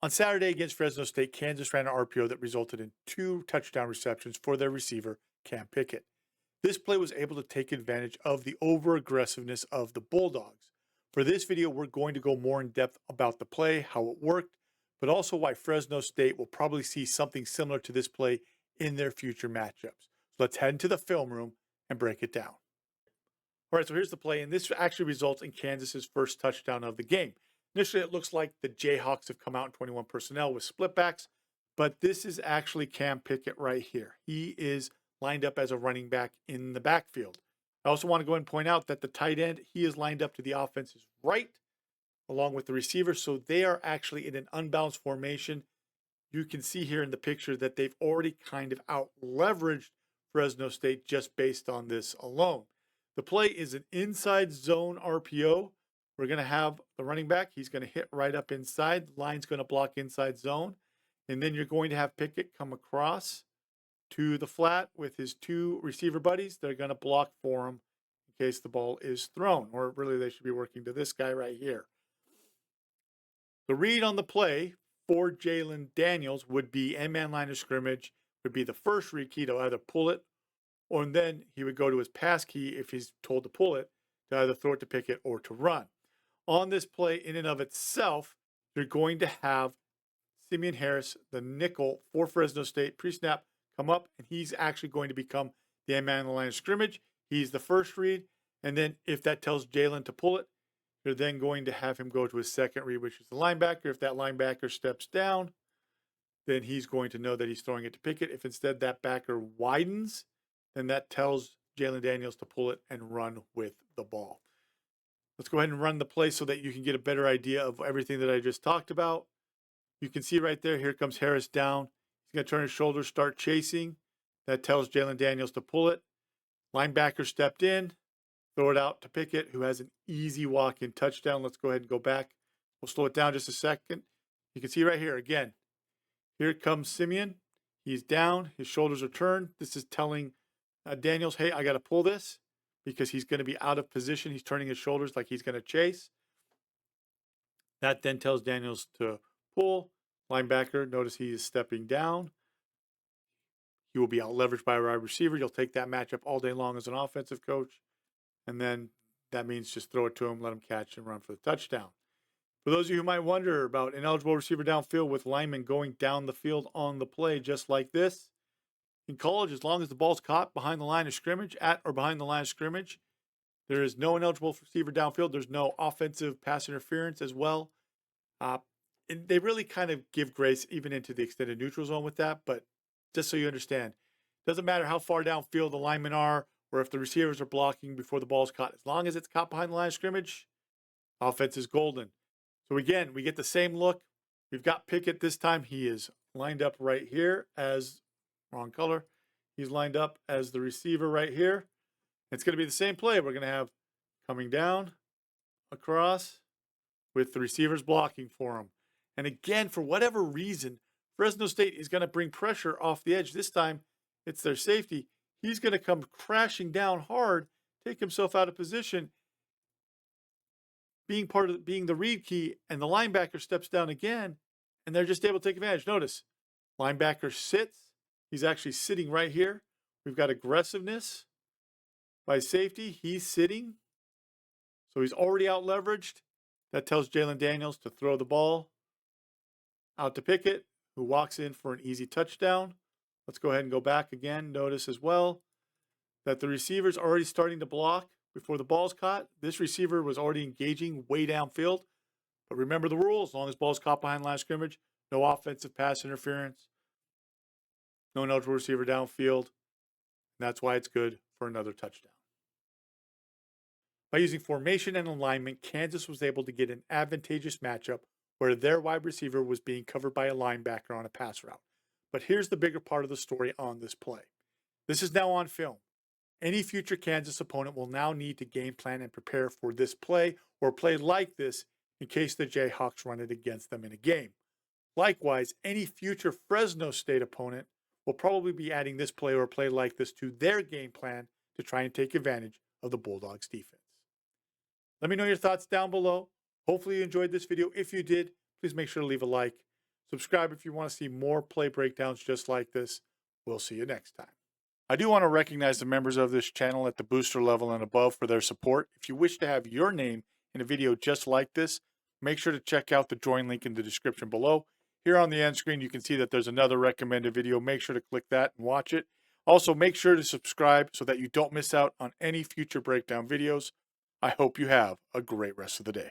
On Saturday against Fresno State, Kansas ran an RPO that resulted in 2 touchdown receptions for their receiver, Cam Pickett. This play was able to take advantage of the over-aggressiveness of the Bulldogs. For this video, we're going to go more in depth about the play, how it worked, but also why Fresno State will probably see something similar to this play in their future matchups. So let's head into the film room and break it down. All right, so here's the play, and this actually results in Kansas's first touchdown of the game. Initially, it looks like the Jayhawks have come out in 21 personnel with split backs, but this is actually Cam Pickett right here. He is lined up as a running back in the backfield. I also want to go ahead and point out that the tight end, he is lined up to the offense's right, along with the receiver, so they are actually in an unbalanced formation. You can see here in the picture that they've already kind of out-leveraged Fresno State just based on this alone. The play is an inside zone RPO. We're going to have the running back. He's going to hit right up inside. The line's going to block inside zone. And then you're going to have Pickett come across to the flat with his 2 receiver buddies. They're going to block for him in case the ball is thrown. Or really, they should be working to this guy right here. The read on the play for Jalen Daniels would be end-man line of scrimmage, would be the first read key to either pull it, or then he would go to his pass key if he's told to pull it, to either throw it to Pickett or to run. On this play in and of itself, you're going to have Simeon Harris, the nickel for Fresno State, pre-snap, come up, and he's actually going to become the end-man in the line of scrimmage. He's the first read, and then if that tells Jalen to pull it, you're then going to have him go to his second read, which is the linebacker. If that linebacker steps down, then he's going to know that he's throwing it to Pickett. If instead that backer widens, then that tells Jalen Daniels to pull it and run with the ball. Let's go ahead and run the play so that you can get a better idea of everything that I just talked about. You can see right there, here comes Harris down. He's going to turn his shoulders, start chasing. That tells Jalen Daniels to pull it. Linebacker stepped in, throw it out to Pickett, who has an easy walk-in touchdown. Let's go ahead and go back. We'll slow it down just a second. You can see right here, again, here comes Simeon. He's down. His shoulders are turned. This is telling Daniels, hey, I got to pull this because he's going to be out of position. He's turning his shoulders like he's going to chase. That then tells Daniels to pull. Linebacker, notice he is stepping down. He will be out leveraged by a wide receiver. You'll take that matchup all day long as an offensive coach. And then that means just throw it to him, let him catch and run for the touchdown. For those of you who might wonder about ineligible receiver downfield with linemen going down the field on the play just like this, in college, as long as the ball's caught behind the line of scrimmage, at or behind the line of scrimmage, there is no ineligible receiver downfield. There's no offensive pass interference as well. And they really kind of give grace even into the extended neutral zone with that. But just so you understand, it doesn't matter how far downfield the linemen are or if the receivers are blocking before the ball's caught. As long as it's caught behind the line of scrimmage, offense is golden. So again, we get the same look. We've got Pickett this time. He is lined up right here as, wrong color. He's lined up as the receiver right here. It's going to be the same play. We're going to have coming down, across, with the receivers blocking for him. And again, for whatever reason, Fresno State is going to bring pressure off the edge. This time, it's their safety. He's going to come crashing down hard, take himself out of position, being the read key, and the linebacker steps down again, and they're just able to take advantage. Notice, linebacker sits. He's actually sitting right here. We've got aggressiveness by safety. He's sitting. So he's already out leveraged. That tells Jalen Daniels to throw the ball out to Pickett, who walks in for an easy touchdown. Let's go ahead and go back again. Notice as well that the receiver's already starting to block before the ball's caught. This receiver was already engaging way downfield. But remember the rule, as long as ball's caught behind line of scrimmage, no offensive pass interference, no ineligible receiver downfield. And that's why it's good for another touchdown. By using formation and alignment, Kansas was able to get an advantageous matchup where their wide receiver was being covered by a linebacker on a pass route. But here's the bigger part of the story on this play. This is now on film. Any future Kansas opponent will now need to game plan and prepare for this play or play like this in case the Jayhawks run it against them in a game. Likewise, any future Fresno State opponent will probably be adding this play or a play like this to their game plan to try and take advantage of the Bulldogs defense. Let me know your thoughts down below. Hopefully you enjoyed this video. If you did, please make sure to leave a like. Subscribe if you want to see more play breakdowns just like this. We'll see you next time. I do want to recognize the members of this channel at the booster level and above for their support. If you wish to have your name in a video just like this, make sure to check out the join link in the description below. Here on the end screen, you can see that there's another recommended video. Make sure to click that and watch it. Also, make sure to subscribe so that you don't miss out on any future breakdown videos. I hope you have a great rest of the day.